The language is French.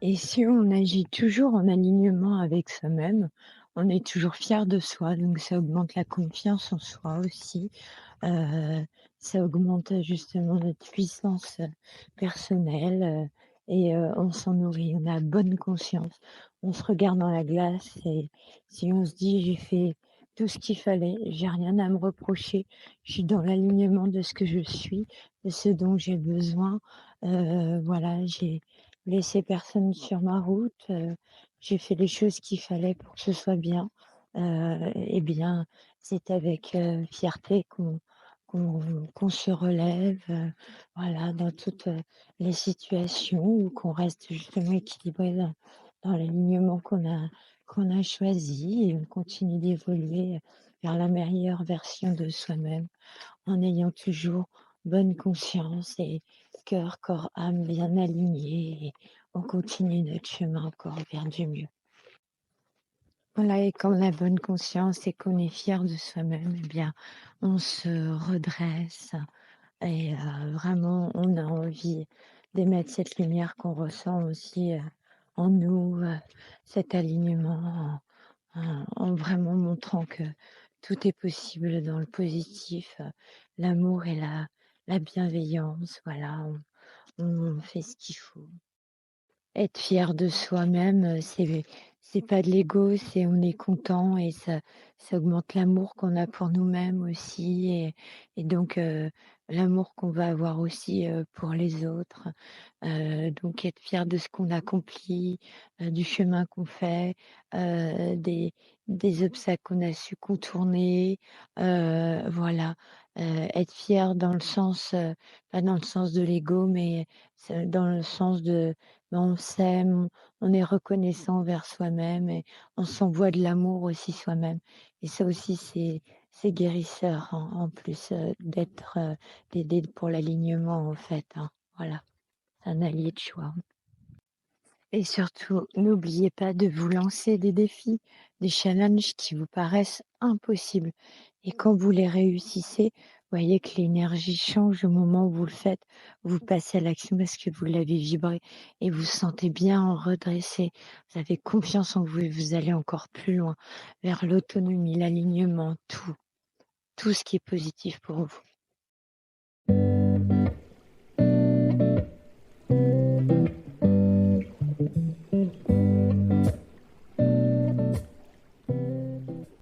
Et si on agit toujours en alignement avec soi-même, on est toujours fier de soi, donc ça augmente la confiance en soi aussi. Heu, Ça augmente justement notre puissance, personnelle, on s'en nourrit. On a bonne conscience. On se regarde dans la glace et si on se dit: «J'ai fait tout ce qu'il fallait, j'ai rien à me reprocher, je suis dans l'alignement de ce que je suis, de ce dont j'ai besoin, voilà, j'ai laissé personne sur ma route, j'ai fait les choses qu'il fallait pour que ce soit bien», et bien, c'est avec, fierté qu'on se relève, voilà, dans toutes, les situations ou qu'on reste justement équilibré dans l'alignement qu'on a choisi et on continue d'évoluer vers la meilleure version de soi-même en ayant toujours bonne conscience et cœur, corps, âme bien alignés et on continue notre chemin encore vers du mieux. Voilà, et quand on a bonne conscience et qu'on est fier de soi-même, eh bien, on se redresse et vraiment, on a envie d'émettre cette lumière qu'on ressent aussi, en nous, cet alignement, en vraiment montrant que tout est possible dans le positif, l'amour et la bienveillance, voilà, on fait ce qu'il faut. Être fier de soi-même, c'est pas de l'ego, c'est on est content et ça augmente l'amour qu'on a pour nous-mêmes aussi et donc l'amour qu'on va avoir aussi, pour les autres. Donc être fier de ce qu'on accomplit, du chemin qu'on fait, des obstacles qu'on a su contourner, voilà. Être fier dans le sens, pas dans le sens de l'ego, mais dans le sens de ben, on s'aime, on est reconnaissant envers soi-même et on s'envoie de l'amour aussi soi-même. Et ça aussi, c'est guérisseur en plus, d'aider pour l'alignement en fait, hein. Voilà, c'est un allié de choix. Et surtout, n'oubliez pas de vous lancer des défis, des challenges qui vous paraissent impossibles. Et quand vous les réussissez, voyez que l'énergie change au moment où vous le faites. Vous passez à l'action parce que vous l'avez vibré et vous vous sentez bien redressé. Vous avez confiance en vous et vous allez encore plus loin vers l'autonomie, l'alignement, tout ce qui est positif pour vous.